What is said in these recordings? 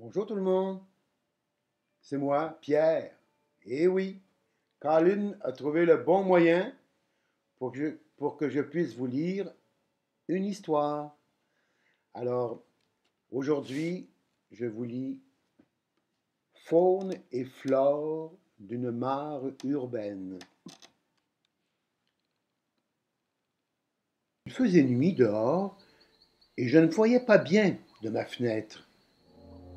Bonjour tout le monde, c'est moi, Pierre. Eh oui, Colin a trouvé le bon moyen pour que je puisse vous lire une histoire. Alors, aujourd'hui, je vous lis Faune et flore d'une mare urbaine. Il faisait nuit dehors et je ne voyais pas bien de ma fenêtre.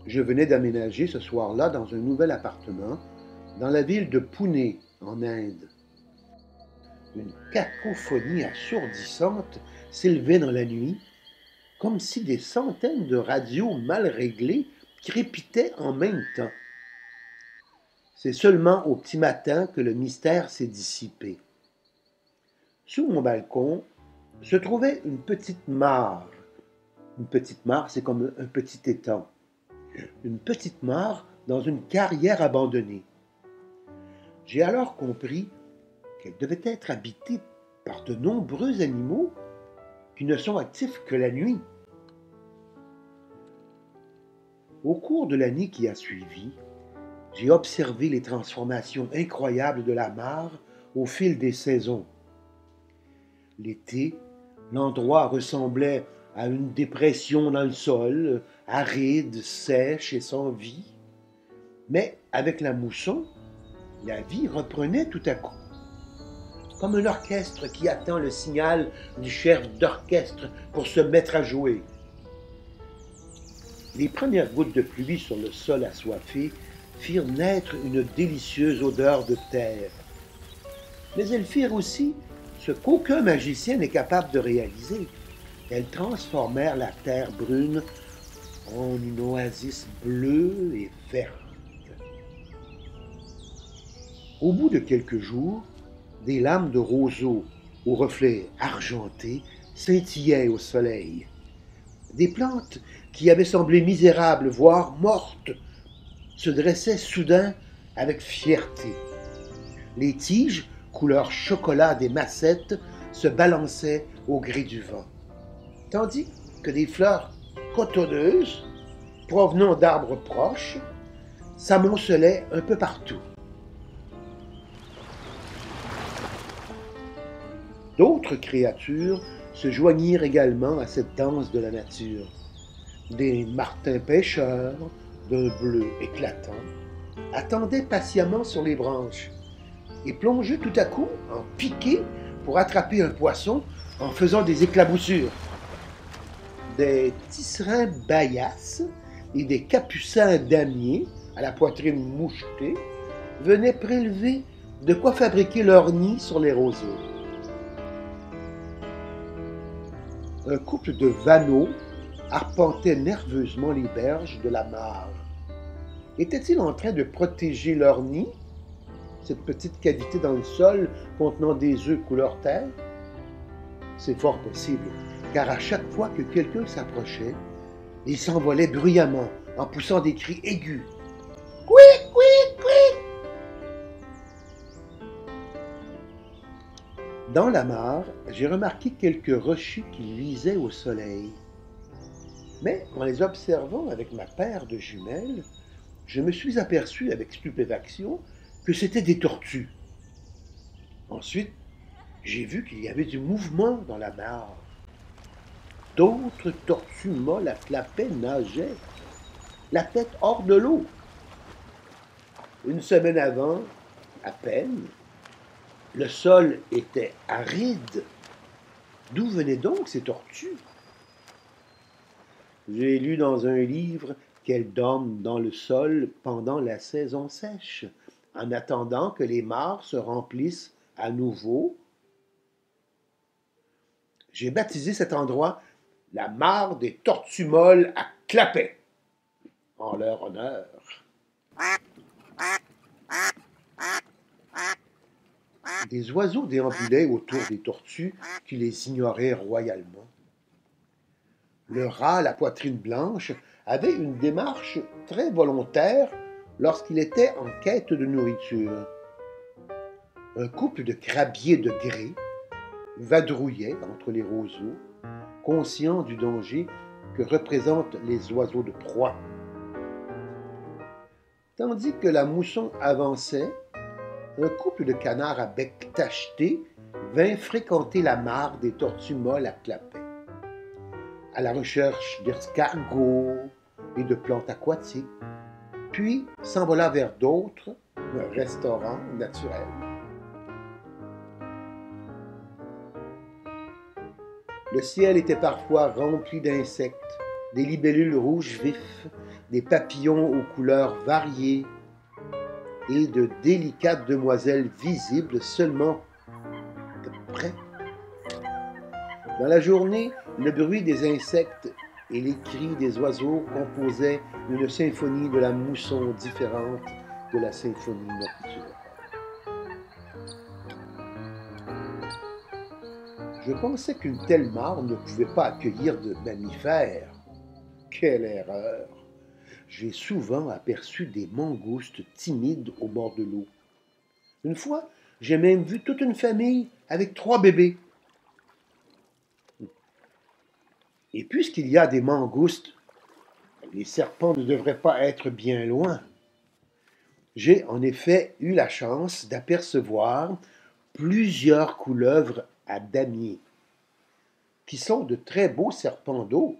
Je venais d'aménager ce soir-là dans un nouvel appartement dans la ville de Pune, en Inde. Une cacophonie assourdissante s'élevait dans la nuit, comme si des centaines de radios mal réglées crépitaient en même temps. C'est seulement au petit matin que le mystère s'est dissipé. Sous mon balcon se trouvait une petite mare. Une petite mare, c'est comme un petit étang. Une petite mare dans une carrière abandonnée. J'ai alors compris qu'elle devait être habitée par de nombreux animaux qui ne sont actifs que la nuit. Au cours de l'année qui a suivi, j'ai observé les transformations incroyables de la mare au fil des saisons. L'été, l'endroit ressemblait à une dépression dans le sol, aride, sèche et sans vie. Mais avec la mousson, la vie reprenait tout à coup. Comme un orchestre qui attend le signal du chef d'orchestre pour se mettre à jouer. Les premières gouttes de pluie sur le sol assoiffé firent naître une délicieuse odeur de terre. Mais elles firent aussi ce qu'aucun magicien n'est capable de réaliser. Elles transformèrent la terre brune en une oasis bleue et verte. Au bout de quelques jours, des lames de roseaux aux reflets argentés scintillaient au soleil. Des plantes qui avaient semblé misérables, voire mortes, se dressaient soudain avec fierté. Les tiges, couleur chocolat des massettes, se balançaient au gré du vent, tandis que des fleurs cotonneuses, provenant d'arbres proches, s'amoncelaient un peu partout. D'autres créatures se joignirent également à cette danse de la nature. Des martins pêcheurs, d'un bleu éclatant, attendaient patiemment sur les branches et plongeaient tout à coup en piqué pour attraper un poisson en faisant des éclaboussures. Des tisserins baillasses et des capucins damiers à la poitrine mouchetée venaient prélever de quoi fabriquer leur nid sur les roseaux. Un couple de vanneaux arpentait nerveusement les berges de la mare. Étaient-ils en train de protéger leur nid, cette petite cavité dans le sol contenant des œufs couleur terre? C'est fort possible, car à chaque fois que quelqu'un s'approchait, ils s'envolaient bruyamment en poussant des cris aigus. Couic, couic, couic! Dans la mare, j'ai remarqué quelques rochers qui luisaient au soleil. Mais en les observant avec ma paire de jumelles, je me suis aperçu avec stupéfaction que c'étaient des tortues. Ensuite, j'ai vu qu'il y avait du mouvement dans la mare. D'autres tortues molles à clapets nageaient, la tête hors de l'eau. Une semaine avant, à peine, le sol était aride. D'où venaient donc ces tortues? J'ai lu dans un livre qu'elles dorment dans le sol pendant la saison sèche, en attendant que les mares se remplissent à nouveau. J'ai baptisé cet endroit la mare des tortues molles à clapets, en leur honneur. Des oiseaux déambulaient autour des tortues qui les ignoraient royalement. Le rat à la poitrine blanche avait une démarche très volontaire lorsqu'il était en quête de nourriture. Un couple de crabiers de grès vadrouillait entre les roseaux, conscient du danger que représentent les oiseaux de proie. Tandis que la mousson avançait, un couple de canards à bec tacheté vint fréquenter la mare des tortues molles à clapet, à la recherche d'escargots et de plantes aquatiques, puis s'envola vers d'autres restaurants naturels. Le ciel était parfois rempli d'insectes, des libellules rouges vifs, des papillons aux couleurs variées et de délicates demoiselles visibles seulement de près. Dans la journée, le bruit des insectes et les cris des oiseaux composaient une symphonie de la mousson différente de la symphonie nocturne. Je pensais qu'une telle mare ne pouvait pas accueillir de mammifères. Quelle erreur! J'ai souvent aperçu des mangoustes timides au bord de l'eau. Une fois, j'ai même vu toute une famille avec 3 bébés. Et puisqu'il y a des mangoustes, les serpents ne devraient pas être bien loin. J'ai en effet eu la chance d'apercevoir plusieurs couleuvres à damier, qui sont de très beaux serpents d'eau,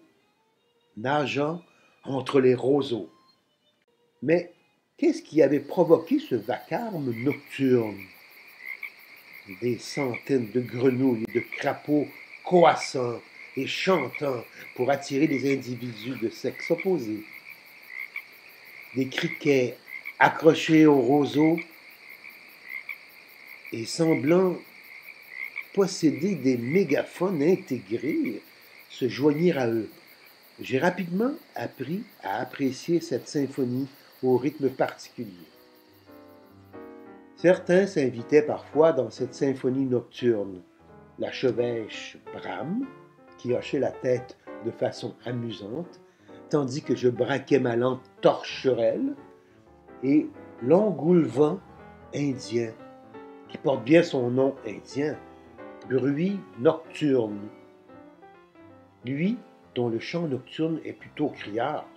nageant entre les roseaux. Mais qu'est-ce qui avait provoqué ce vacarme nocturne? Des centaines de grenouilles et de crapauds coassant et chantant pour attirer les individus de sexe opposé. Des criquets accrochés aux roseaux et semblant posséder des mégaphones intégrés se joignirent à eux. J'ai rapidement appris à apprécier cette symphonie au rythme particulier. Certains s'invitaient parfois dans cette symphonie nocturne. La chevêche Bram, qui hochait la tête de façon amusante, tandis que je braquais ma lampe torcherelle, et l'engoulevent indien, qui porte bien son nom indien, bruit nocturne. Lui, dont le chant nocturne est plutôt criard.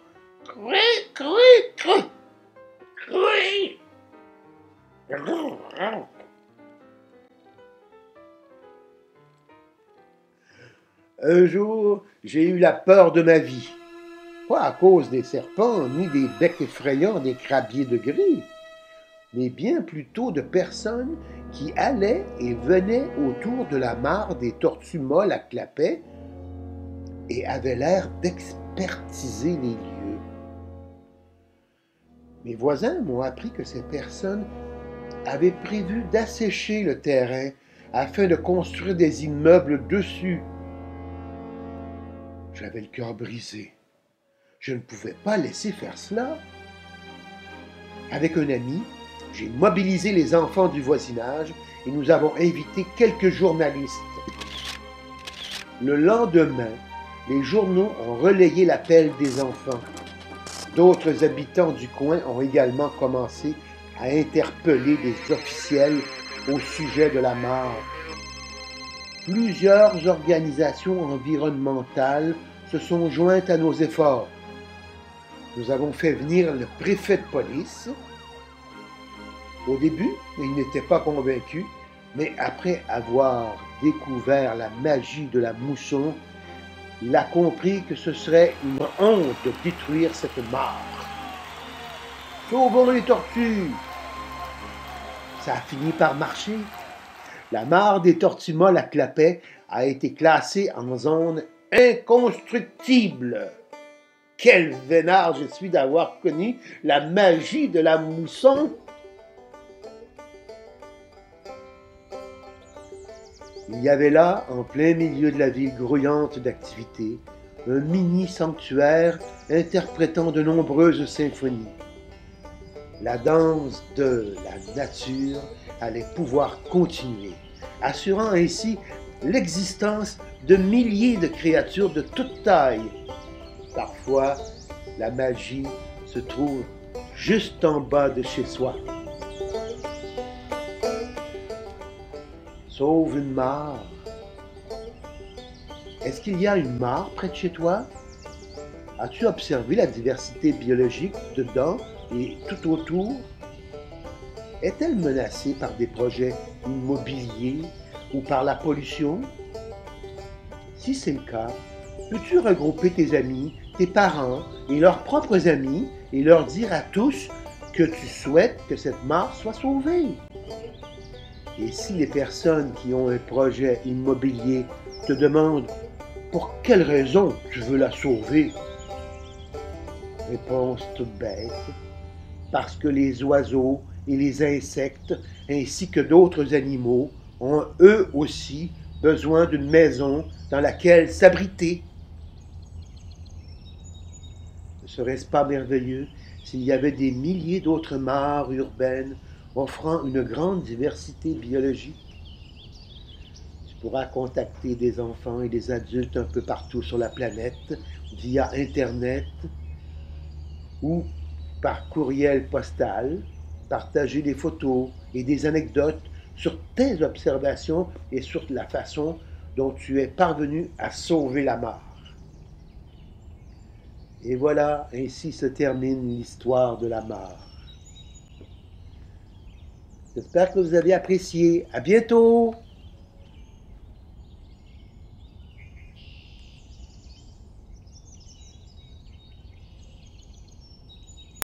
Crouy, crouy, crouy, crouy. Un jour, j'ai eu la peur de ma vie. Pas à cause des serpents, ni des becs effrayants des crabiers de gris, mais bien plutôt de personnes qui allaient et venaient autour de la mare des tortues molles à clapet et avaient l'air d'expertiser les lieux. Mes voisins m'ont appris que ces personnes avaient prévu d'assécher le terrain afin de construire des immeubles dessus. J'avais le cœur brisé. Je ne pouvais pas laisser faire cela. Avec un ami, j'ai mobilisé les enfants du voisinage et nous avons invité quelques journalistes. Le lendemain, les journaux ont relayé l'appel des enfants. D'autres habitants du coin ont également commencé à interpeller des officiels au sujet de la mare. Plusieurs organisations environnementales se sont jointes à nos efforts. Nous avons fait venir le préfet de police. Au début, il n'était pas convaincu, mais après avoir découvert la magie de la mousson, il a compris que ce serait une honte de détruire cette mare. Sauvons les tortues! Ça a fini par marcher. La mare des tortues molles à clapet a été classée en zone inconstructible. Quel vénard je suis d'avoir connu la magie de la mousson! Il y avait là, en plein milieu de la ville grouillante d'activités, un mini-sanctuaire interprétant de nombreuses symphonies. La danse de la nature allait pouvoir continuer, assurant ainsi l'existence de milliers de créatures de toutes tailles. Parfois, la magie se trouve juste en bas de chez soi. Sauve une mare. Est-ce qu'il y a une mare près de chez toi? As-tu observé la diversité biologique dedans et tout autour? Est-elle menacée par des projets immobiliers ou par la pollution? Si c'est le cas, peux-tu regrouper tes amis, tes parents et leurs propres amis et leur dire à tous que tu souhaites que cette mare soit sauvée? Et si les personnes qui ont un projet immobilier te demandent pour quelle raison tu veux la sauver? Réponse toute bête. Parce que les oiseaux et les insectes, ainsi que d'autres animaux, ont eux aussi besoin d'une maison dans laquelle s'abriter. Ne serait-ce pas merveilleux s'il y avait des milliers d'autres mares urbaines offrant une grande diversité biologique? Tu pourras contacter des enfants et des adultes un peu partout sur la planète via Internet ou par courriel postal, partager des photos et des anecdotes sur tes observations et sur la façon dont tu es parvenu à sauver la mare. Et voilà, ainsi se termine l'histoire de la mare. J'espère que vous avez apprécié. À bientôt!